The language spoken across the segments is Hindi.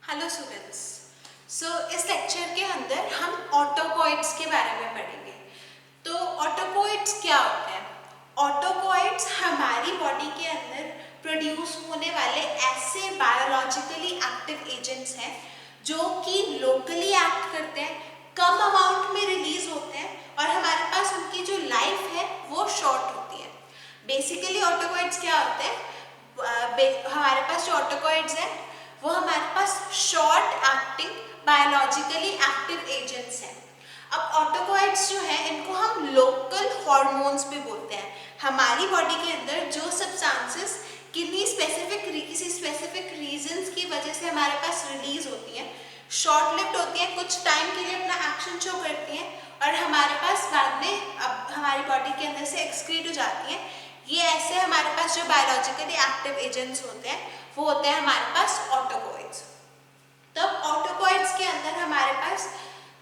Hello students. इस लेक्चर के अंदर हम ऑटोकॉइड्स के बारे में पढ़ेंगे। तो ऑटोकॉइड्स क्या होते हैं? ऑटोकॉइड्स हमारी बॉडी के अंदर प्रोड्यूस होने वाले ऐसे बायोलॉजिकली एक्टिव एजेंट्स हैं जो कि लोकली एक्ट करते हैं, कम अमाउंट में रिलीज होते हैं और हमारे पास उनकी जो लाइफ है वो शॉर्ट होती है। बेसिकली ऑटोकॉइड्स क्या होते हैं? हमारे पास जो ऑटोकॉइड्स हैं वो हमारे पास short acting biologically active agents हैं। अब ऑटोकॉइड्स जो है इनको हम लोकल हॉर्मोन्स भी बोलते हैं। हमारी बॉडी के अंदर जो सब्सटेंसेस किसी स्पेसिफिक रीजंस की वजह से हमारे पास रिलीज होती हैं, शॉर्ट लिव्ड होती हैं, कुछ टाइम के लिए अपना एक्शन शो करती हैं और हमारे पास बाद में अब हमारी बॉडी के अंदर से एक्सक्रीट हो जाती हैं। ये ऐसे हमारे पास जो बायोलॉजिकली एक्टिव एजेंट्स होते हैं वो होते हैं हमारे पास ऑटोकॉइड्स। तब ऑटोकॉइड्स के अंदर हमारे पास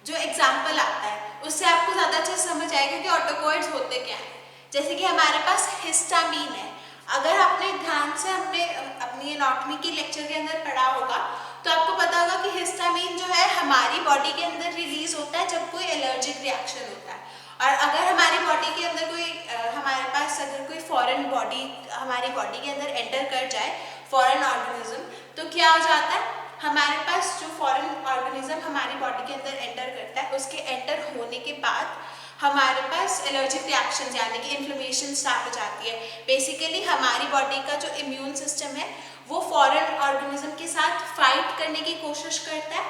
जो एग्जाम्पल आता है उससे आपको ज़्यादा अच्छे से समझ आएगा कि ऑटोकॉइड्स होते क्या हैं। जैसे कि हमारे पास हिस्टामीन है। अगर आपने ध्यान से हमने अपनी एनाटॉमी के लेक्चर के अंदर पढ़ा होगा तो आपको पता होगा कि हिस्टामीन जो है हमारी बॉडी के अंदर रिलीज होता है जब कोई एलर्जिक रिएक्शन होता है। और अगर हमारी बॉडी के अंदर हमारे पास अगर कोई फॉरेन बॉडी हमारी बॉडी के अंदर एंटर कर जाए, फॉरेन ऑर्गेनिज्म, तो क्या हो जाता है? हमारे पास जो फॉरेन ऑर्गेनिज्म हमारी बॉडी के अंदर एंटर करता है, उसके एंटर होने के बाद हमारे पास एलर्जिक रिएक्शन यानी कि इन्फ्लेमेशन स्टार्ट हो जाती है। बेसिकली हमारी बॉडी का जो इम्यून सिस्टम है वो फॉरेन ऑर्गेनिज्म के साथ फाइट करने की कोशिश करता है,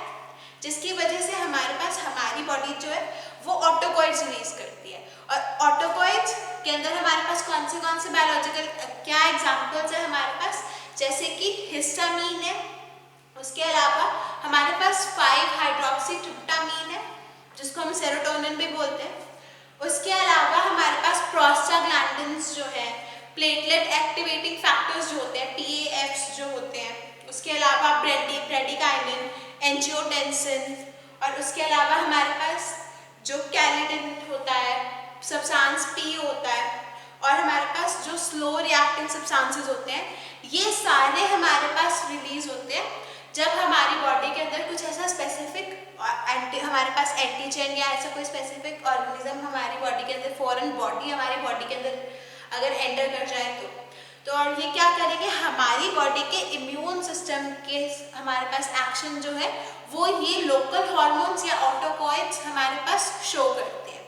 जिसकी वजह से हमारे पास हमारी बॉडी जो है वो ऑटोकॉइड्स रिलीज करती है। और ऑटोकॉइड्स के अंदर हमारे पास कौन से बायोलॉजिकल क्या एग्जांपल्स है हमारे पास? जैसे कि हिस्टामीन है, उसके अलावा हमारे पास 5-हाइड्रॉक्सीट्रिप्टामीन है जिसको हम सेरोटोनिन भी बोलते हैं। उसके अलावा हमारे पास प्रोस्टाग्लैंडिन्स जो है, प्लेटलेट एक्टिवेटिंग फैक्टर्स जो होते हैं, PAFs जो होते हैं, उसके अलावा ब्रेडिकाइनिन, एंजियोटेंसिन, और उसके अलावा हमारे पास जो कैलिटिन होता है, सब्सटेंस P होता है, और हमारे पास जो स्लो रिएक्टिंग सब्सटेंसेस होते हैं, ये सारे हमारे पास रिलीज होते हैं जब हमारी बॉडी के अंदर कुछ ऐसा स्पेसिफिक हमारे पास एंटीजन या ऐसा कोई स्पेसिफिक ऑर्गेनिज्म हमारी बॉडी के अंदर, फॉरेन बॉडी हमारी बॉडी के अंदर अगर एंटर कर जाए तो और ये क्या करेंगे? हमारी बॉडी के इम्यून सिस्टम के हमारे पास एक्शन जो है वो ये लोकल हार्मोन्स या ऑटोकॉइड्स हमारे पास शो करते हैं।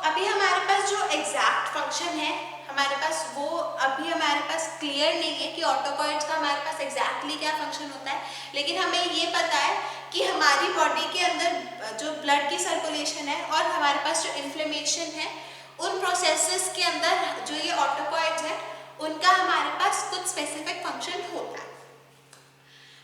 अभी हमारे पास जो एग्जैक्ट फंक्शन है हमारे पास वो अभी हमारे पास क्लियर नहीं है कि ऑटोकॉइड्स का हमारे पास एग्जैक्टली क्या फंक्शन होता है, लेकिन हमें ये पता है कि हमारी बॉडी के अंदर जो ब्लड की सर्कुलेशन है और हमारे पास जो इन्फ्लेमेशन है, उन प्रोसेसेस के अंदर जो ये ऑटोकॉइड्स है उनका हमारे पास कुछ स्पेसिफिक फंक्शन होता है।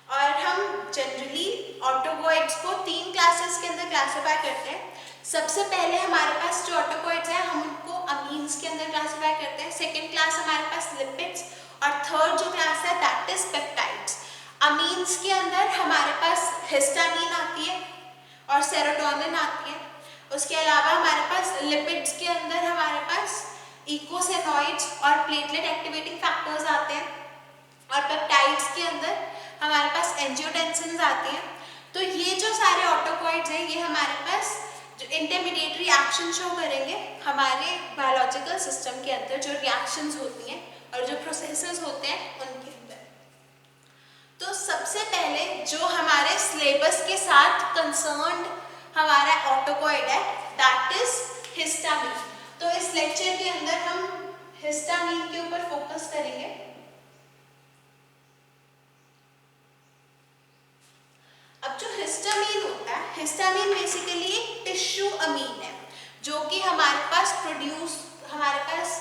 और हम जनरली ऑटोकॉइड्स को 3 क्लासेस के अंदर क्लासिफाई करते हैं। सबसे पहले हमारे पास जो ऑटोकॉइड्स हैं हम उनको अमीन्स के अंदर क्लासिफाई करते हैं। सेकेंड क्लास हमारे पास लिपिड्स, और थर्ड जो क्लास है दैट इज पेप्टाइड्स। अमीन्स के अंदर हमारे पास हिस्टामीन आती है और सेरोटोनिन आती है। उसके अलावा हमारे पास लिपिड्स के अंदर हमारे पास इकोसेनॉइड्स और प्लेटलेट एक्टिवेटिंग फैक्टर्स आते हैं, और पेप्टाइड्स के अंदर हमारे पास एंजियोटेंसिन्स आती हैं। तो ये जो सारे ऑटोकॉइड्स हैं ये हमारे पास जो इंटरमीडिएटरी एक्शन शो करेंगे हमारे बायोलॉजिकल सिस्टम के अंदर, जो रिएक्शंस होती हैं और जो प्रोसेसेस होते हैं उनके अंदर। तो सबसे पहले जो हमारे सिलेबस के साथ कंसर्न्ड हमारा ऑटोकॉइड है दैट इज हिस्टामीन। तो इस लेक्चर के अंदर हम हिस्टामीन के ऊपर फोकस करेंगे। अब जो हिस्टामीन होता है, हिस्टामीन बेसिकली एक टिश्यू अमीन है जो कि हमारे पास हमारे पास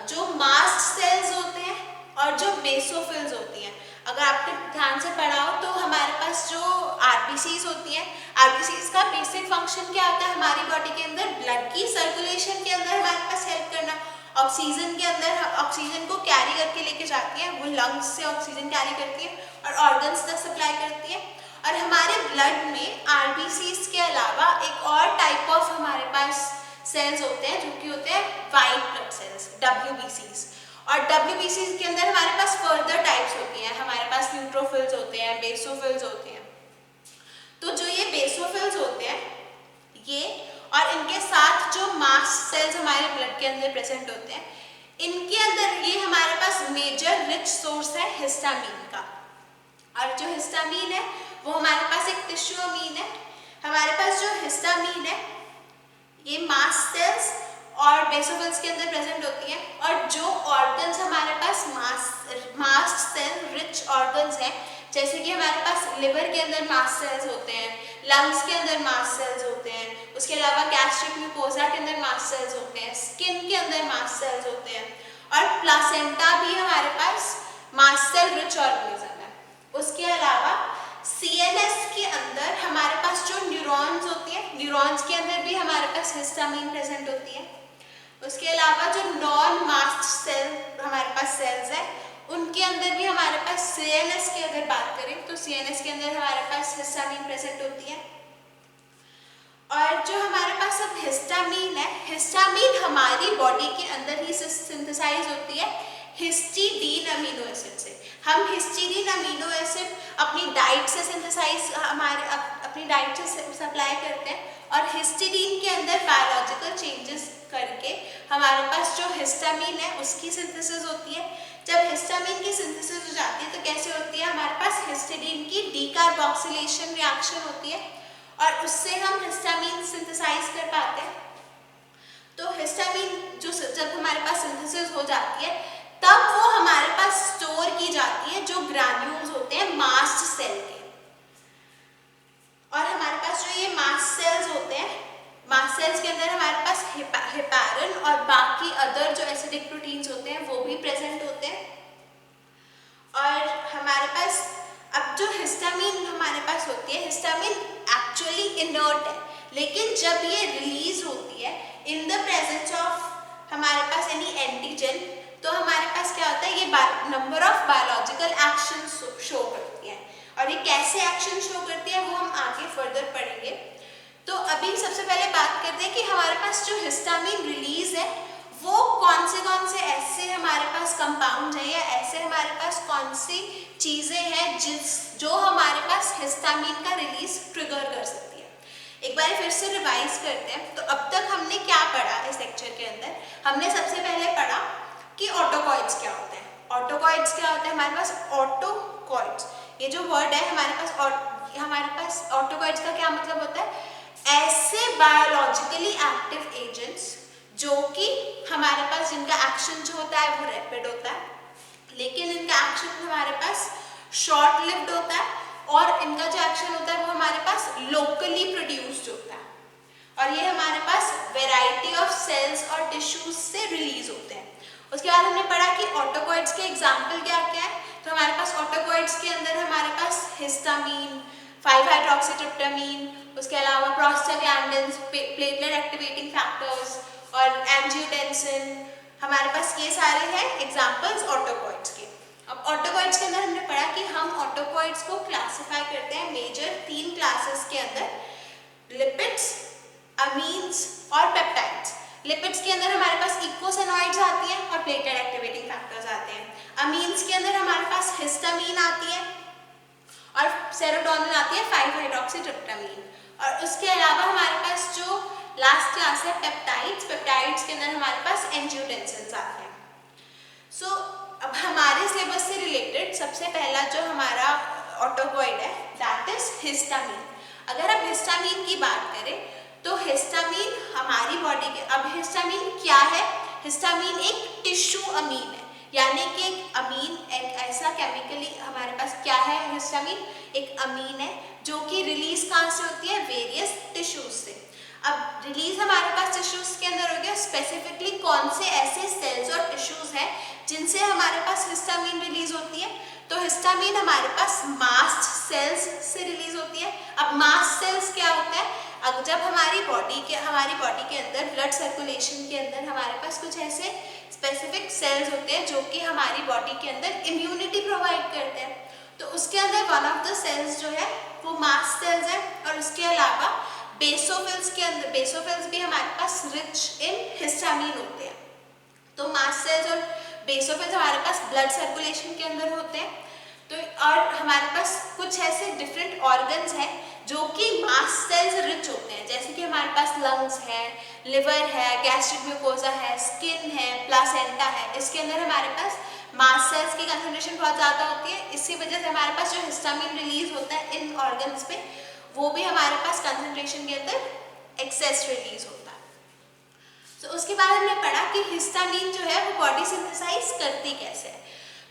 जो मास्ट सेल्स होते हैं और जो बेसोफिल्स होती हैं। अगर आपने ध्यान से पढ़ा हो तो हमारे पास जो आरबीसीज होती हैं, आरबीसीज का बेसिक फंक्शन क्या होता है? हमारी बॉडी के अंदर ब्लड की सर्कुलेशन के अंदर हमारे पास हेल्प करना, ऑक्सीजन के अंदर ऑक्सीजन को कैरी करके लेके जाती है, वो लंग्स से ऑक्सीजन कैरी करती है और ऑर्गन्स तक सप्लाई करती है। और हमारे ब्लड में आरबीसीज के अलावा एक और टाइप ऑफ हमारे पास सेल्स होते हैं जो कि होते हैं वाइट ब्लड सेल्स, WBCs। और WBCs के अंदर हमारे पास फर्दर टाइप्स होती हैं, हमारे पास न्यूट्रोफिल्स होते बेसोफिल्स होते हैं। तो जो ये बेसोफिल्स होते हैं ये, और इनके साथ जो मास्ट सेल्स हमारे ब्लड के अंदर प्रेजेंट होते हैं, इनके अंदर ये हमारे पास मेजर रिच सोर्स है हिस्टामीन का। और जो हिस्टामीन है वो हमारे पास एक टिश्यू अमीन है। हमारे पास जो हिस्टामीन है ये मास्ट सेल्स और बेसोफिल्स के अंदर प्रेजेंट होती है। और जो ऑर्गन्स हमारे पास मास्ट सेल रिच ऑर्गन्स हैं, जैसे कि हमारे पास लिवर के अंदर मास्ट सेल्स होते हैं, लंग्स के अंदर मास्ट सेल्स होते हैं, उसके अलावा गैस्ट्रिक म्यूकोजा के अंदर मास्ट सेल्स होते हैं, स्किन के अंदर मास्ट सेल्स होते हैं, और प्लासेंटा भी हमारे पास मास्ट सेल रिच ऑर्गेनिज्म है। उसके अलावा CNS के अंदर हमारे पास जो न्यूरॉन्स होती हैं, न्यूरॉन्स के अंदर भी हमारे पास हिस्टामीन प्रेजेंट होती है। उसके अलावा जो नॉन मास्ट सेल हमारे पास सेल्स है, उनके अंदर भी हमारे पास CNS की अगर बात करें तो CNS के अंदर हमारे पास हिस्टामीन प्रेजेंट होती है। और जो हमारे पास अब हिस्टामीन है, हिस्टामीन हमारी बॉडी के अंदर ही सिंथेसाइज होती है हिस्टीडीन अमीनो एसिड से। हम हिस्टीडीन अमीनो एसिड अपनी डाइट से सिंथेसाइज अपनी डाइट से सप्लाई करते हैं, और हिस्टीडीन के अंदर बायोलॉजिकल चेंजेस करके हमारे पास जो हिस्टामीन है उसकी सिंथेसिस होती है। जब हिस्टामीन की सिंथेसिस हो जाती है तो कैसे होती है, हमारे पास हिस्टीडीन की डीकार्बोक्सिलेशन रिएक्शन होती है, और उससे हम हिस्टामीन सिंथेसाइज कर पाते हैं। तो हिस्टामीन जो जब हमारे पास सिंथेसिस हो जाती है तब वो हमारे पास स्टोर की जाती है जो ग्रैन्यूल्स होते हैं मास्ट सेल के। और हमारे पास जो ये मास्ट सेल्स होते हैं, मास्ट सेल्स के अंदर हमारे पास हेपारिन और बाकी अदर जो एसिडिक प्रोटीन्स होते हैं वो भी प्रेजेंट होते हैं। और हमारे पास अब जो हिस्टामीन हमारे पास होती है, हिस्टामीन एक्चुअली इनर्ट है, लेकिन जब ये रिलीज होती है इन द प्रेजेंस ऑफ हमारे पास एनी एंटीजन, तो हमारे पास क्या होता है, ये number of biological action show करती है। और ये कैसे एक्शन शो करती है वो हम आगे फर्दर पढ़ेंगे। तो अभी सबसे पहले बात करते हैं कि हमारे पास जो हिस्टामीन रिलीज है वो कौन से ऐसे हमारे पास कंपाउंड है, या ऐसे हमारे पास कौन सी चीजें हैं जो हमारे पास हिस्टामीन का रिलीज ट्रिगर कर सकती है। एक बार फिर से रिवाइज करते हैं। तो अब तक हमने क्या पढ़ा इस लेक्चर के अंदर, हमने सबसे पहले पढ़ा कि ऑटोकॉइड्स क्या होते हैं। ऑटोकॉइड्स क्या होता है, हमारे पास ऑटोकॉइड्स, ये जो वर्ड है हमारे पास ऑटोकॉइड्स का क्या मतलब होता है, ऐसे बायोलॉजिकली एक्टिव एजेंट्स जो कि हमारे पास जिनका एक्शन जो होता है वो रैपिड होता है, लेकिन इनका एक्शन हमारे पास शॉर्ट लिव्ड होता है, और इनका जो एक्शन होता है वो हमारे पास लोकली प्रोड्यूस्ड होता है, और ये हमारे पास वेराइटी ऑफ सेल्स और टिश्यूज से रिलीज होते हैं। उसके बाद हमने पढ़ा कि ऑटोकॉइड्स के एग्जाम्पल क्या क्या है। तो हमारे पास ऑटोकॉइड्स के अंदर हमारे पास हिस्टामीन, 5-हाइड्रॉक्सीट्रिप्टामीन, उसके अलावा प्रोस्टाग्लैंडिन्स, प्लेटलेट एक्टिवेटिंग फैक्टर्स और एंजियोटेंसिन, हमारे पास ये सारे हैं एग्जाम्पल्स ऑटोकॉइड्स के। अब ऑटोकॉइड्स के अंदर हमने पढ़ा कि हम ऑटोकॉइड्स को क्लासिफाई करते हैं मेजर 3 क्लासेस के अंदर, लिपिड्स, अमीन्स और पेप्टाइड्स। लिपिड्स के अंदर हमारे पास इकोसेनॉइड्स आती हैं और प्लेटलेट एक्टिवेटिंग फैक्टर्स आते हैं। अमीन्स के अंदर हमारे पास हिस्टामीन आती है और सेरोटोनिन आती है, 5-हाइड्रॉक्सीट्रिप्टामीन। और उसके अलावा हमारे पास जो लास्ट क्लास है पेप्टाइड्स, पेप्टाइड्स के अंदर हमारे पास एंजियोटेंसिन्स आते हैं। सो अब हमारे सिलेबस से रिलेटेड सबसे पहला जो हमारा ऑटोकॉइड है दैट इज हिस्टामीन। अगर आप हिस्टामीन की बात करें तो हिस्टामीन हमारी बॉडी के, अब हिस्टामीन क्या है, हिस्टामीन एक टिश्यू अमीन है, यानी कि एक अमीन एक ऐसा केमिकली हमारे पास क्या है, हिस्टामीन एक अमीन है जो कि रिलीज कहाँ से होती है, वेरियस टिश्यूज से। अब रिलीज हमारे पास टिश्यूज के अंदर हो गया, स्पेसिफिकली कौन से ऐसे सेल्स और टिश्यूज हैं जिनसे हमारे पास हिस्टामीन रिलीज होती है। तो हिस्टामीन हमारे पास मास्ट सेल्स से रिलीज होती है। अब मास्ट सेल्स क्या होता है, अब जब हमारी बॉडी के अंदर ब्लड सर्कुलेशन के अंदर हमारे पास कुछ ऐसे स्पेसिफिक सेल्स होते हैं जो कि हमारी बॉडी के अंदर इम्यूनिटी प्रोवाइड करते हैं। तो उसके अंदर वन ऑफ द सेल्स जो है वो मास्ट सेल्स है। और उसके अलावा बेसोफिल्स के अंदर, बेसोफिल्स भी हमारे पास रिच इन हिस्टामीन होते हैं। तो मास्ट सेल्स और बेसोफिल्स हमारे पास ब्लड सर्कुलेशन के अंदर होते हैं। तो और हमारे पास कुछ ऐसे डिफरेंट ऑर्गन्स हैं जो कि मास्ट सेल्स रिच होते हैं, जैसे कि हमारे पास लंग्स है, लिवर है, गैस्ट्रिक म्यूकोसा है, स्किन है, प्लासेंटा है। इसके अंदर हमारे पास मास्ट सेल्स की कंसंट्रेशन बहुत ज़्यादा होती है। इसी वजह से हमारे पास जो हिस्टामिन रिलीज होता है इन ऑर्गन्स पे, वो भी हमारे पास कंसंट्रेशन के अंदर एक्सेस रिलीज होता है। तो उसके बाद हमने पढ़ा कि हिस्टामिन जो है वो बॉडी सिंथेसाइज करती कैसे है।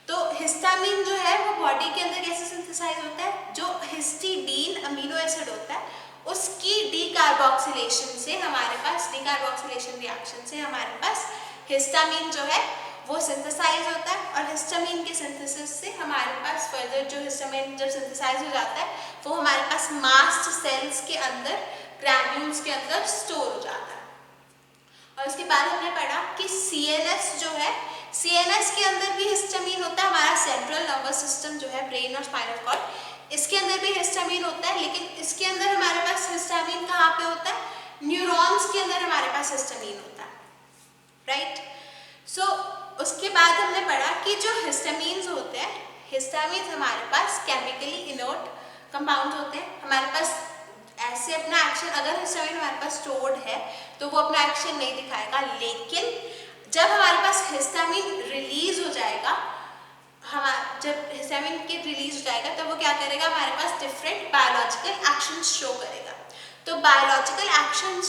तो हिस्टामिन जो है वो बॉडी के अंदर कैसे सिंथेसाइज होता है, जो हिस्टिडीन अमीनो एसिड होता है उसकी डीकार्बोक्सिलेशन से हमारे पास, डीकार्बोक्सिलेशन रिएक्शन से हमारे पास हिस्टामिन जो है वो सिंथेसाइज होता है। और हिस्टामिन के सिंथेसिस से हमारे पास फर्दर जो हिस्टामिन जब सिंथेसाइज हो जाता है वो हमारे पास मास्ट सेल्स के अंदर, ग्रैन्यूल्स के अंदर स्टोर हो जाता है। और उसके बाद हमने पढ़ा कि सीएनएस जो है, सीएनएस के अंदर भी हिस्टामिन होता है। हमारा सेंट्रल नर्वस सिस्टम जो है, ब्रेन और स्पाइनल कॉर्ड, इसके अंदर भी हिस्टामिन होता है। लेकिन इसके अंदर हमारे पास हिस्टामिन कहाँ पे होता है, न्यूरॉन्स के अंदर हमारे पास हिस्टामिन होता है, राइट। सो उसके बाद हमने पढ़ा कि जो हिस्टामिन्स होते हैं, हिस्टामिन्स हमारे पास केमिकली इनर्ट कंपाउंड होते हैं। हमारे पास ऐसे अपना एक्शन, अगर हिस्टामिन हमारे पास स्टोर्ड है तो वो अपना एक्शन नहीं दिखाएगा, लेकिन जब हमारे पास हिस्टामिन रिलीज हो जाएगा, जब हिस्टामिन के रिलीज हो जाएगा तब वो क्या करेगा, हमारे पास डिफरेंट बायोलॉजिकल एक्शन शो करेगा। तो बायोलॉजिकल एक्शन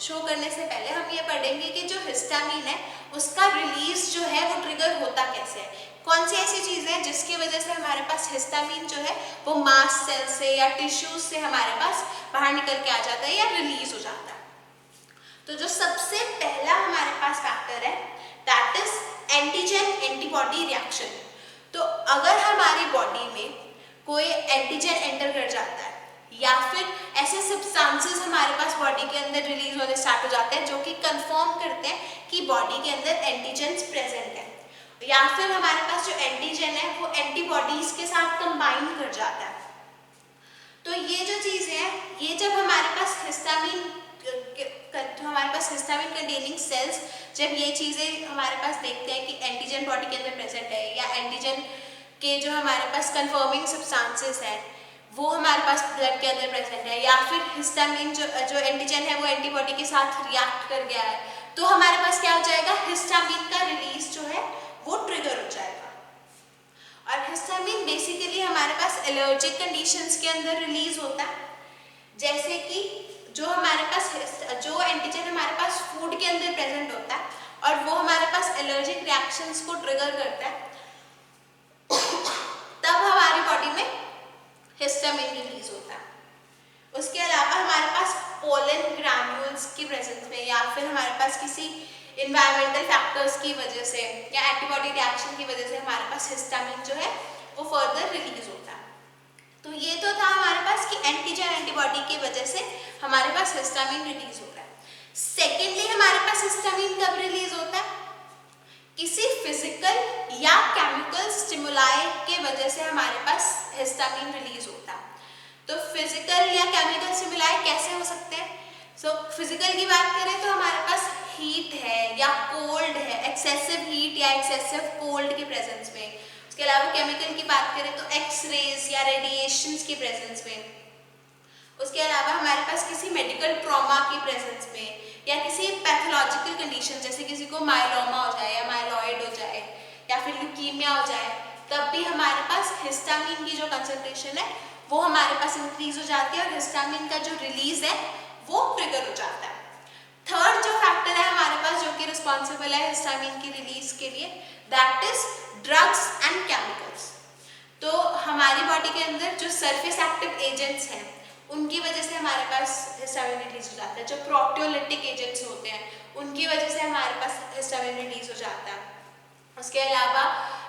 शो करने से पहले हम ये पढ़ेंगे कि जो हिस्टामिन है उसका रिलीज जो है वो ट्रिगर होता कैसे है, कौन सी ऐसी चीज़ें हैं जिसकी वजह से हमारे पास हिस्टामिन जो है वो मास्ट सेल से या टिश्यूज से हमारे पास बाहर निकल के आ जाता है या रिलीज हो जाता है। तो जो सबसे पहला हमारे पास फैक्टर है that is antigen antibody reaction. तो अगर हमारी बॉडी में कोई एंटीजन एंटर कर जाता है या फिर ऐसे सब्सटेंसेस हमारे पास बॉडी के अंदर रिलीज होने स्टार्ट हो जाते हैं जो कि कंफर्म करते हैं कि बॉडी के अंदर एंटीजन्स प्रेजेंट है, या फिर हमारे पास जो एंटीजन है वो एंटीबॉडीज के साथ कंबाइन कर जाता है। तो ये जो चीज़ है, ये जब हमारे पास हिस्टामिन कंटेनिंग सेल्स जब ये चीज़ें हमारे पास देखते हैं कि एंटीजन बॉडी के अंदर प्रेजेंट है या एंटीजन के जो हमारे पास कंफर्मिंग सब्सटेंसेस है वो हमारे पास ब्लड के अंदर प्रेजेंट है, या फिर हिस्टामिन जो एंटीजन है वो एंटीबॉडी के साथ रिएक्ट कर गया है, तो हमारे पास क्या हो जाएगा, हिस्टामिन का रिलीज जो है वो ट्रिगर हो जाएगा। और हिस्टामिन बेसिकली हमारे पास एलर्जिक कंडीशंस के अंदर रिलीज होता है, जैसे कि जो हमारे पास जो एंटीजन हमारे पास फूड के अंदर प्रेजेंट होता है और वो हमारे पास एलर्जिक रिएक्शंस को ट्रिगर करता है, तब हमारी बॉडी में हिस्टामिन रिलीज होता है। उसके अलावा हमारे पास पोलन ग्रैन्यूल्स की प्रेजेंस में या फिर हमारे पास किसी इन्वायरमेंटल फैक्टर्स की वजह से या एंटीबॉडी रिएक्शन की वजह से हमारे पास हिस्टामिन जो है वो फर्दर रिलीज होता है। तो ये तो था हमारे पास कि एंटीजन एंटीबॉडी की वजह से हमारे पास हिस्टामिन रिलीज हो रहा है। सेकेंडली हमारे पास हिस्टामिन कब रिलीज होता है, किसी फिजिकल या केमिकल स्टिमुलाई के वजह से हमारे पास हिस्टामिन रिलीज होता है। तो फिजिकल या केमिकल स्टिमुलाई कैसे हो सकते हैं, सो फिजिकल की बात करें तो हमारे पास हीट है या कोल्ड है, एक्सेसिव हीट या एक्सेसिव कोल्ड के प्रेजेंस में। उसके अलावा केमिकल की बात करें तो एक्सरेज या रेडिएशंस की प्रेजेंस में। उसके अलावा हमारे पास किसी मेडिकल ट्रॉमा की प्रेजेंस में या किसी पैथोलॉजिकल कंडीशन जैसे किसी को माइलोमा हो जाए या माइलॉइड हो जाए या फिर ल्यूकीमिया हो जाए, तब भी हमारे पास हिस्टामिन की जो कंसंट्रेशन है वो हमारे पास इंक्रीज हो जाती है और हिस्टामिन का जो रिलीज है वो ट्रिगर हो जाता है। थर्ड जो फैक्टर है हमारे पास जो कि रिस्पॉन्सिबल है हिस्टामिन की रिलीज के लिए, that is drugs and chemicals. तो हमारी बॉडी के अंदर जो सरफेस एक्टिव एजेंट्स हैं उनकी वजह से हमारे पास हिस्टामिन रिलीज हो जाता है, जो प्रोटियोलिटिक एजेंट्स होते हैं उनकी वजह से हमारे पास हिस्टामिन रिलीज हो जाता है। उसके अलावा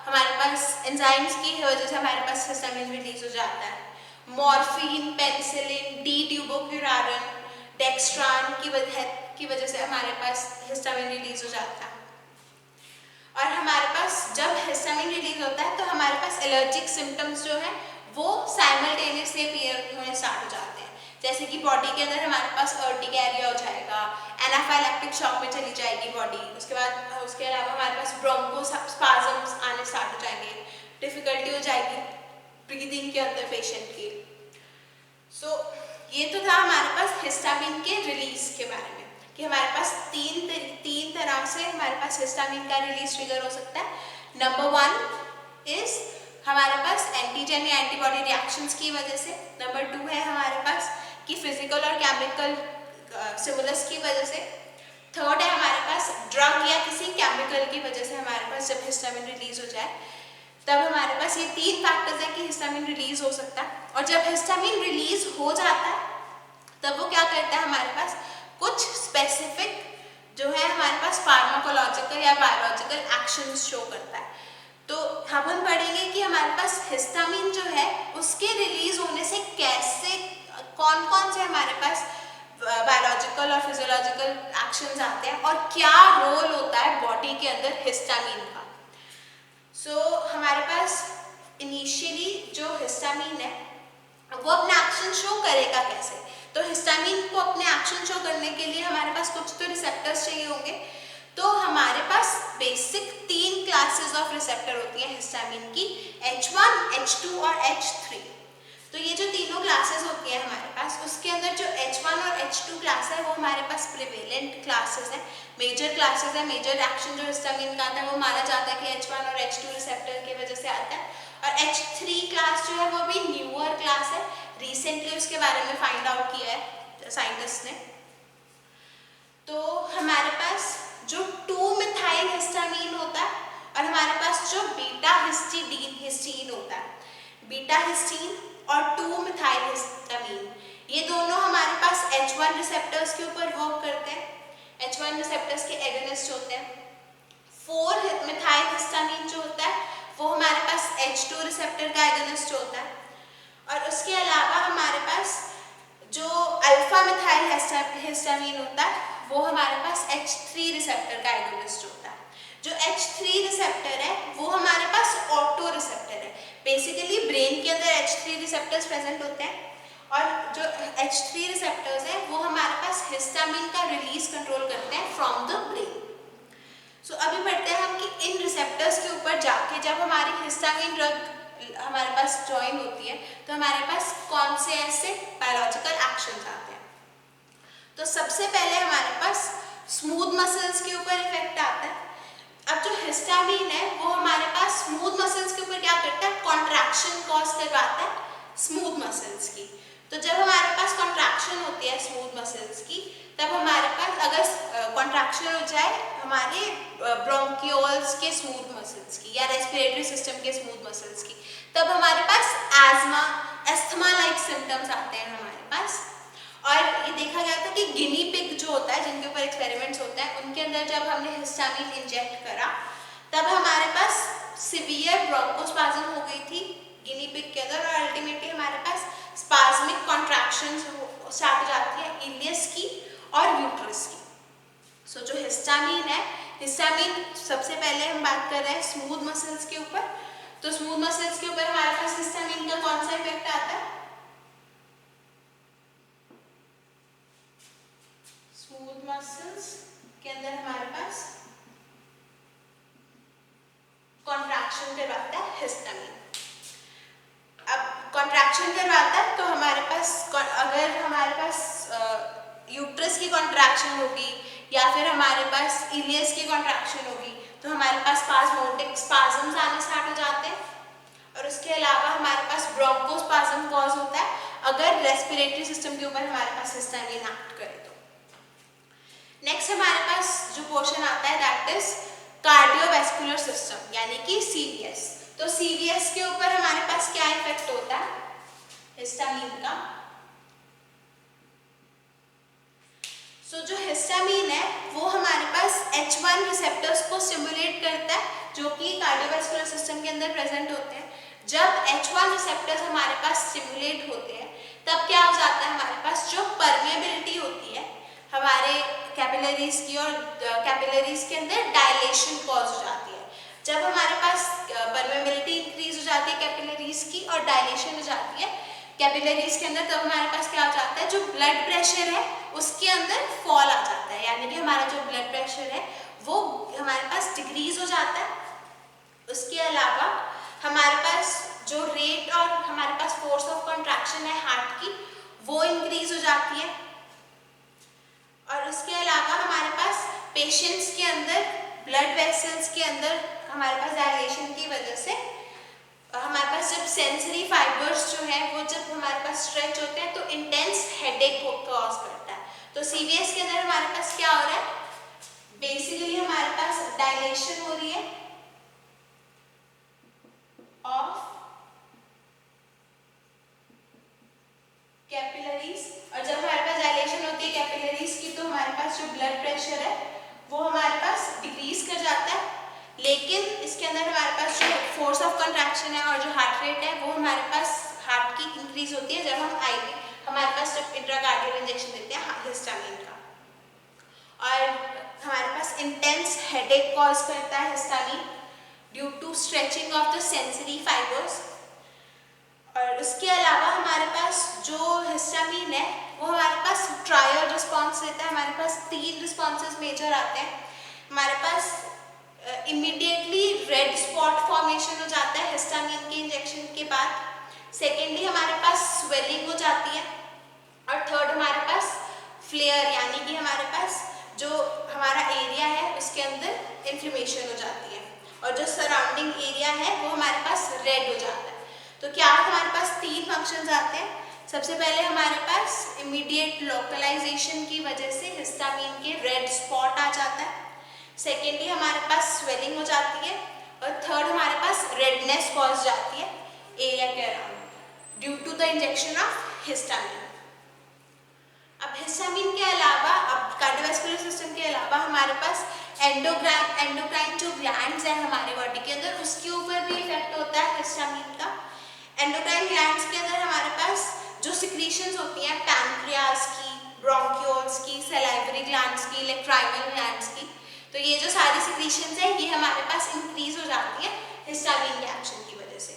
हमारे पास एंजाइम्स की वजह से हमारे पास हिस्टामिन रिलीज हो जाता है। मॉर्फिन, पेनिसिलिन, डी ट्यूबोक्यूरारन, डेक्स्ट्रान की वजह से हमारे पास हिस्टामिन रिलीज हो जाता है। और हमारे पास जब हिस्टामिन रिलीज होता है तो हमारे पास एलर्जिक सिम्टम्स जो है वो साइमल्टेनियसली अपीयर होने स्टार्ट हो जाते हैं, जैसे कि बॉडी के अंदर हमारे पास अर्टिकेरिया हो जाएगा, एनाफाइलैक्टिक शॉक में चली जाएगी बॉडी। उसके अलावा हमारे पास ब्रोंकोस्पाज्म्स आने स्टार्ट हो जाएंगे, डिफिकल्टी हो जाएगी ब्रीदिंग के अंदर पेशेंट की। सो ये तो था हमारे पास हिस्टामिन के रिलीज के बारे में कि हमारे पास तीन तरह से हमारे पास हिस्टामिन का रिलीज ट्रिगर हो सकता है। नंबर 1 इज हमारे पास एंटीजन या एंटीबॉडी रिएक्शंस की वजह से। नंबर 2 है हमारे पास कि फिजिकल और केमिकल स्टिमुलस की वजह से। थर्ड है हमारे पास ड्रग या किसी केमिकल की वजह से हमारे पास जब हिस्टामिन रिलीज हो जाए तब हमारे पास ये 3 फैक्टर्स है कि हिस्टामिन रिलीज हो सकता है। और जब हिस्टामिन रिलीज हो जाता है तब वो क्या करता है, हमारे पास कुछ स्पेसिफिक जो है हमारे पास फार्माकोलॉजिकल या बायोलॉजिकल एक्शंस शो करता है। तो हम पढ़ेंगे कि हमारे पास हिस्टामिन जो है उसके रिलीज होने से कैसे कौन कौन से हमारे पास बायोलॉजिकल और फिजियोलॉजिकल एक्शंस आते हैं और क्या रोल होता है बॉडी के अंदर हिस्टामिन का। सो हमारे पास इनिशियली जो हिस्टामिन है वो अपने एक्शन शो करेगा कैसे। तो हिस्टामिन को अपने एक्शन शो करने के लिए हमारे पास कुछ तो रिसेप्टर्स चाहिए होंगे। तो हमारे पास बेसिक 3 क्लासेस ऑफ रिसेप्टर होती है हिस्टामिन की, H1, H2 और H3। तो ये जो तीनों क्लासेस होती है हमारे पास, उसके अंदर जो H1 और H2 क्लास है वो हमारे पास प्रिवेलेंट क्लासेस है, मेजर क्लासेस है। मेजर एक्शन जो हिस्टामिन का आता है वो माना जाता है कि H1 और H2 रिसेप्टर की वजह से आता है। और H3 क्लास जो है वो भी न्यूअर क्लास है, रिसेंटली उसके बारे में फाइंड आउट किया है साइंटिस्ट ने। तो हमारे पास जो 2-मिथाइल हिस्टामिन होता है और हमारे पास जो बीटा हिस्टीन होता है, बीटा हिस्टीन और 2-मिथाइल हिस्टामिन, ये दोनों हमारे पास H1 रिसेप्टर्स के ऊपर वर्क करते हैं, H1 रिसेप्टर्स के एगोनिस्ट होते हैं। 4-मिथाइल हिस्टामिन जो होता है वो हमारे पास H2 रिसेप्टर का एगोनिस्ट होता है। और उसके अलावा हमारे पास जो अल्फा मिथाइल हिस्टामिन होता है वो हमारे पास H3 रिसेप्टर का एगोनिस्ट होता है। जो H3 रिसेप्टर है वो हमारे पास ऑटो रिसेप्टर है। बेसिकली ब्रेन के अंदर H3 रिसेप्टर्स प्रेजेंट होते हैं और जो H3 रिसेप्टर्स हैं वो हमारे पास हिस्टामिन का रिलीज कंट्रोल करते हैं फ्रॉम द ब्रेन। सो अभी पढ़ते हैं हम कि इन रिसेप्टर्स के ऊपर जाके जब हमारी हिस्टामिन ड्रग हमारे पास ज्वाइन होती है तो हमारे पास कौन से ऐसे बायोलॉजिकल एक्शंस आते हैं। तो सबसे पहले हमारे पास स्मूथ मसल्स के ऊपर इफेक्ट आता है। अब जो हिस्टामिन है वो हमारे पास स्मूथ मसल्स के ऊपर क्या करता है, कॉन्ट्रैक्शन कॉज करवाता है स्मूथ मसल्स की। तो जब हमारे पास कॉन्ट्रैक्शन होती है स्मूथ मसल्स की तब हमारे पास अगर कॉन्ट्रैक्शन हो जाए हमारे ब्रोंकियोल्स के स्मूथ मसल्स की या रेस्पिरेटरी सिस्टम के स्मूथ मसल्स की, तब हमारे पास एस्थमा लाइक सिम्टम्स आते हैं हमारे पास। और ये देखा गया था कि गिनी पिग जो होता है जिनके ऊपर एक्सपेरिमेंट्स होते हैं उनके अंदर जब हमने हिस्टामिन इंजेक्ट करा तब हमारे पास सिवियर ब्रोंकोस्पाज्म हो गई थी गिनी पिग के अंदर और अल्टीमेटली हमारे पास स्पाज्मिक कॉन्ट्रैक्शंस स्टार्ट हो जाती है इलियस की और यूट्रस की। सो जो हिस्टामिन है, हिस्टामिन सबसे पहले हम बात कर रहे हैं स्मूथ मसल्स के ऊपर। तो स्मूथ मसल्स के ऊपर हमारे पास हिस्टामिन का कौन सा इफेक्ट आता है, स्मूथ मसल्स के अंदर हमारे पास कॉन्ट्रैक्शन करवाता है हिस्टामिन। अब कॉन्ट्रैक्शन करवाता है तो हमारे पास अगर हमारे पास यूट्रस की कॉन्ट्रैक्शन होगी या फिर हमारे पास इलियस की कॉन्ट्रैक्शन होगी तो हमारे पास स्पाज्मोटिक स्पाज्म्स आने स्टार्ट हो जाते हैं। और उसके अलावा हमारे पास ब्रोंकोस्पाज्म कॉज होता है अगर रेस्पिरेटरी सिस्टम के ऊपर हमारे पास हिस्टामिन एक्ट करे तो। नेक्स्ट हमारे पास जो पोर्शन आता है दैट इज कार्डियोवैस्कुलर सिस्टम यानी कि CVS। तो CVS के ऊपर हमारे पास क्या इफेक्ट होता है हिस्टामिन का। सो जो हिस्टामिन है वो हमारे पास H1 रिसेप्टर्स को स्टिमुलेट करता है जो कि कार्डियोवैस्कुलर सिस्टम के अंदर प्रेजेंट होते हैं। जब H1 रिसेप्टर्स हमारे पास स्टिमुलेट होते हैं तब क्या हो जाता है, हमारे पास जो परमेबिलिटी होती है हमारे कैपिलरीज की और कैपिलरीज के अंदर डायलेशन कॉज हो जाती है। जब हमारे पास परमेबिलिटी इंक्रीज हो जाती है कैपिलरीज की और डायलेशन हो जाती है कैपिलरीज के अंदर तब हमारे पास क्या हो जाता है, जो ब्लड प्रेशर है उसके अंदर फॉल आ जाता है यानी कि हमारा जो ब्लड प्रेशर है वो हमारे पास डिक्रीज हो जाता है। उसके अलावा हमारे पास जो रेट और कंट्रैक्शन है हार्ट की वो इंक्रीज हो जाती है। और उसके अलावा हमारे पास पेशेंट्स के अंदर ब्लड वेसल्स के अंदर हमारे पास डायलेशन की वजह से हमारे पास जब सेंसरी फाइबर्स जो है वो जब हमारे पास स्ट्रेच होते हैं तो इंटेंस हेडेक को कॉज करता है। तो सीवीएस के अंदर हमारे पास क्या हो रहा है, बेसिकली हमारे पास डायलेशन हो रही है ऑफ कैपिलरीज, और जब हमारे पास डायलेशन होती है कैपिलरीज की तो हमारे पास जो ब्लड प्रेशर है वो हमारे पास डिक्रीज कर जाता है। लेकिन इसके अंदर हमारे पास जो फोर्स ऑफ कंट्रैक्शन है और जो हार्ट रेट है वो हमारे पास हार्ट की इंक्रीज होती है जब हम आईवी हमारे पास जब इंट्राकार्डियल इंजेक्शन देते हैं हिस्टामिन का। और हमारे पास इंटेंस हेडेक कॉज करता है histamine due to stretching of the sensory fibres. और उसके अलावा हमारे पास जो हिस्टामिन है वो हमारे पास ट्रायल रिस्पॉन्स देता है। हमारे पास 3 रिस्पॉन्सेज मेजर आते हैं। हमारे पास इमीडिएटली रेड स्पॉट फॉर्मेशन हो जाता है हिस्टामिन के इंजेक्शन के बाद। सेकेंडली हमारे पास स्वेलिंग हो जाती है। और थर्ड हमारे पास फ्लेयर यानी कि हमारे पास जो हमारा एरिया है उसके अंदर इन्फ्लेमेशन हो जाती है और जो सराउंडिंग एरिया है वो हमारे पास रेड हो जाता है। तो क्या हमारे पास 3 फंक्शंस आते हैं। सबसे पहले हमारे पास इमीडिएट लोकलाइजेशन की वजह से हिस्टामिन के रेड स्पॉट आ जाता है। सेकेंडली हमारे पास स्वेलिंग हो जाती है और थर्ड हमारे पास रेडनेस कॉज जाती है एरिया के around due to the injection of histamine. अब हिस्टामिन के अलावा अब कार्डियोवैस्कुलर सिस्टम के अलावा हमारे पास एंडोक्राइन जो ग्लैंड्स है हमारे बॉडी के अंदर उसके ऊपर भी इफेक्ट होता है हिस्टामिन का। एंडोक्राइन ग्लैंड्स के अंदर हमारे पास जो सिक्रीशंस होती हैं पैनक्रियाज की, ब्रोंक्यूल्स की, सलाइवरी ग्लैंड्स की, लेक्राइमल ग्लैंड्स की, तो ये जो सारी सिक्रीशंस है ये हमारे पास इंक्रीज हो जाती है हिस्टामिन के एक्शन की वजह से।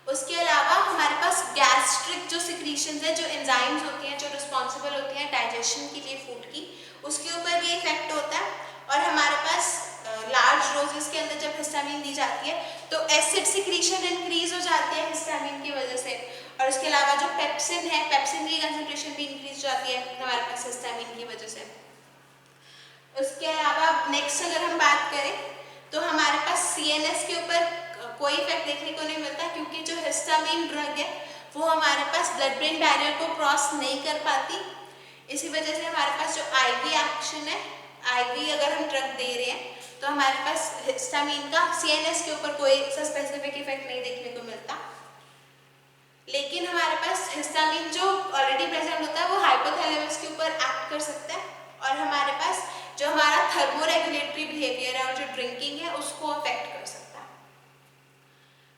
उसके अलावा हमारे पास गैस्ट्रिक जो सिक्रीशंस है, जो एंजाइम्स होती हैं जो रिस्पॉन्सिबल होती हैं डाइजेशन के लिए फूड की, उसके ऊपर भी इफेक्ट होता है। और हमारे पास लार्ज डोजेस के अंदर जब हिस्टामिन दी जाती है तो एसिड सिक्रीशन इंक्रीज हो जाती है हिस्टामिन की वजह से। और उसके अलावा जो पेप्सिन है, पेप्सिन की कंसंट्रेशन भी इंक्रीज हो जाती है हमारे पास हिस्टामिन की वजह से। उसके अलावा नेक्स्ट अगर हम बात करें तो हमारे पास सीएनएस के ऊपर कोई इफेक्ट देखने को नहीं मिलता क्योंकि जो हिस्टामिन ड्रग है वो हमारे पास ब्लड ब्रेन बैरियर को क्रॉस नहीं कर पाती। इसी वजह से हमारे पास जो आईवी एक्शन है, आईवी अगर हम ड्रग दे रहे हैं तो हमारे पास हिस्टामिन का सीएनएस के ऊपर कोई सा स्पेसिफिक इफेक्ट नहीं देखने को मिलता। लेकिन हमारे पास हिस्टामिन जो ऑलरेडी प्रेजेंट होता है वो हाइपोथैलेमस के ऊपर एक्ट कर सकता है और हमारे पास जो हमारा थर्मोरेगुलेटरी बिहेवियर है और जो ड्रिंकिंग है उसको अफेक्ट कर सकता है।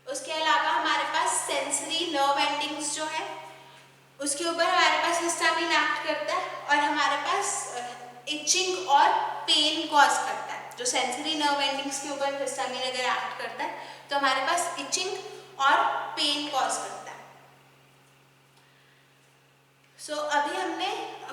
उसके अलावा हमारे पास सेंसरी नर्व एंडिंग्स जो है उसके ऊपर हमारे पास हिस्टामिन एक्ट करता है और हमारे पास इचिंग और पेन कॉज करता है। जो सेंसरी नर्व एंडिंग्स के ऊपर हिस्टामिन अगर एक्ट करता है तो हमारे पास इचिंग और पेन कॉज करता है। अभी हमने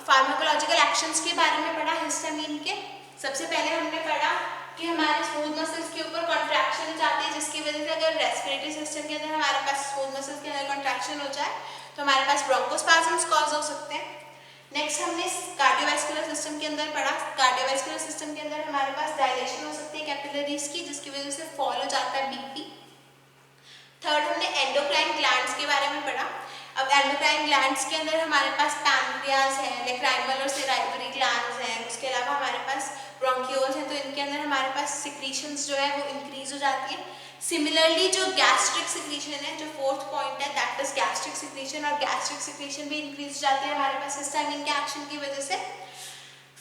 फार्माकोलॉजिकल एक्शंस के बारे में पढ़ा हिस्टामिन के। सबसे पहले हमने पढ़ा कि हमारे स्मूथ मसल्स के ऊपर कॉन्ट्रैक्शन हो जाती है जिसकी वजह से अगर रेस्पिरेटरी सिस्टम के अंदर हमारे पास स्मूथ मसल्स के अंदर कॉन्ट्रैक्शन हो जाए तो हमारे पास ब्रोंकोस्पाज्म्स कॉज हो सकते हैं। नेक्स्ट हमने कार्डियोवैस्कुलर सिस्टम के अंदर पढ़ा, कार्डियोवैस्कुलर सिस्टम के अंदर हमारे पास डायलेशन हो सकती है कैपिलरीज की जिसकी वजह से फॉल हो जाता है बीपी। थर्ड हमने एंडोक्राइन ग्लैंड्स के बारे में पढ़ा। अब एंडोक्राइन ग्लैंड्स के अंदर हमारे पास पैनक्रियाज है, लेक्राइमल और सेराइवरी ग्लैंड्स हैं, उसके अलावा हमारे पास ब्रोंक्यूल्स हैं, तो इनके अंदर हमारे पास सिक्रीशंस जो है वो इंक्रीज हो जाती है। सिमिलरली जो गैस्ट्रिक सिक्रीशन है, जो फोर्थ पॉइंट है दैट इज गैस्ट्रिक सिक्रीशन, और गैस्ट्रिक सिक्रीशन भी इंक्रीज हो जाती है हमारे पास हिस्टामिन के एक्शन की वजह से।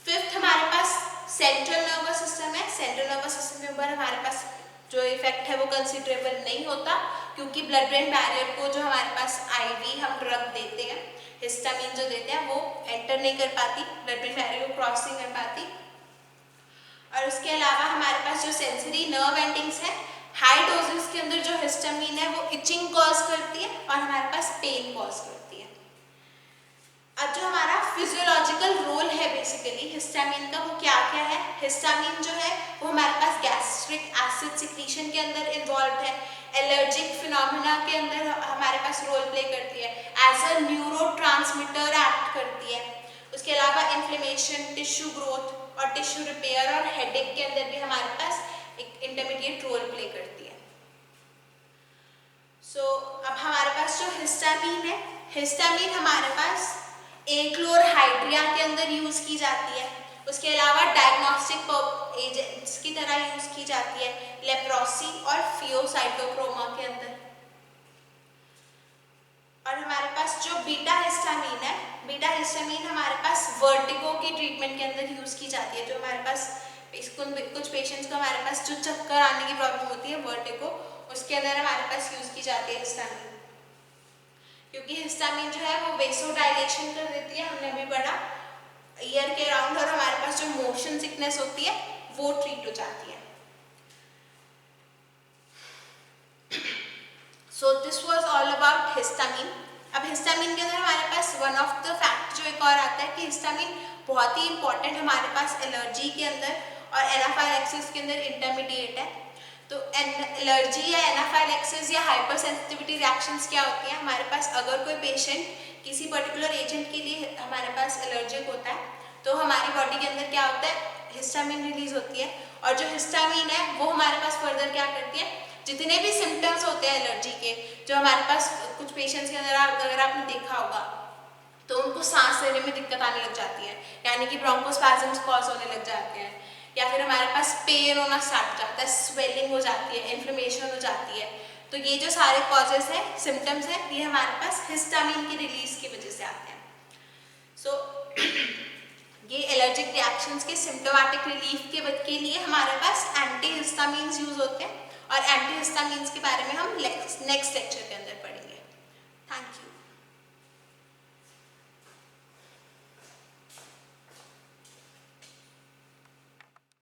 फिफ्थ हमारे पास सेंट्रल नर्वस सिस्टम है। सेंट्रल नर्वस सिस्टम के ऊपर हमारे पास जो इफेक्ट है वो कंसिडरेबल नहीं होता क्योंकि ब्लड ब्रेन बैरियर को जो हमारे पास आईवी हम ड्रग देते हैं, हिस्टामिन जो देते हैं वो एंटर नहीं कर पाती, ब्लड ब्रेन बैरियर को क्रॉस नहीं कर पाती। और उसके अलावा हमारे पास जो सेंसरी नर्व एंडिंग्स है, हाई डोजेस के अंदर जो हिस्टामिन है वो इचिंग कॉज करती है और हमारे पास पेन कॉज करती है। अब जो हमारा फिजियोलॉजिकल रोल है बेसिकली हिस्टामिन का वो क्या क्या है। हिस्टामिन जो है वो हमारे पास गैस्ट्रिक एसिड सिक्रीशन के अंदर इन्वॉल्व है, एलर्जिक फिनोमिना के अंदर हमारे हमारे पास रोल प्ले करती है, एज अ न्यूरोट्रांसमीटर एक्ट करती है। उसके अलावा इन्फ्लेमेशन, टिश्यू ग्रोथ और टिश्यू रिपेयर और हेडेक के अंदर भी हमारे पास एक इंटरमीडिएट रोल प्ले करती है। सो अब हमारे पास जो हिस्टामिन है, हिस्टामिन हमारे पास एक्लोरहाइड्रिया के अंदर यूज की जाती है। उसके अलावा डायग्नोस्टिक एजेंट्स की तरह यूज की जाती है लेप्रोसी और फियोसाइटोक्रोमा के अंदर। और हमारे पास जो बीटा हिस्टामिन है, बीटा हिस्टामिन हमारे पास वर्टिगो की ट्रीटमेंट के अंदर यूज की जाती है। जो हमारे पास कुछ पेशेंट्स को हमारे पास जो चक्कर आने की प्रॉब्लम होती है, वर्टिगो, उसके अंदर हमारे पास यूज की जाती है हिस्टामिन, क्योंकि हिस्टामिन जो है वो वेसोडाइलेशन कर देती है, हमने अभी पढ़ा, ईयर के अराउंड, और हमारे पास जो मोशन सिकनेस होती है वो ट्रीट हो जाती है। So this was all about histamine. अब हिस्टामिन के अंदर हमारे पास वन ऑफ द फैक्ट जो एक और आता है कि हिस्टामिन बहुत ही इंपॉर्टेंट हमारे पास एलर्जी के अंदर और एनाफाइलैक्सिस के अंदर इंटरमीडिएट है। तो एलर्जी या एनाफाइलैक्सिस या हाइपर सेंसिटिविटी रिएक्शंस क्या होती हैं हमारे पास? अगर कोई पेशेंट किसी पर्टिकुलर एजेंट के लिए हमारे पास एलर्जिक होता है तो हमारी बॉडी के अंदर क्या होता है, हिस्टामिन रिलीज होती है। और जो हिस्टामिन है वो हमारे पास फर्दर क्या करती है, जितने भी सिम्टम्स होते हैं एलर्जी के, जो हमारे पास कुछ पेशेंट्स के अंदर अगर आपने देखा होगा तो उनको सांस लेने में दिक्कत आने लग जाती है, यानी कि ब्रोंकोस्पैज़म्स कॉज होने लग जाते हैं, या फिर हमारे पास पेन होना स्टार्ट हो जाता है, स्वेलिंग हो जाती है, इन्फ्लेमेशन हो जाती है। तो ये जो सारे कॉजेस हैं, सिम्टम्स हैं, ये हमारे पास हिस्टामिन की रिलीज की वजह से आते हैं। सो ये एलर्जिक रिएक्शंस के सिम्टोमेटिक रिलीफ के लिए हमारे पास एंटी हिस्टामिन्स यूज होते हैं, और एंटी हिस्टामिन्स के बारे में हम नेक्स्ट लेक्चर के अंदर पढ़ेंगे। Thank you.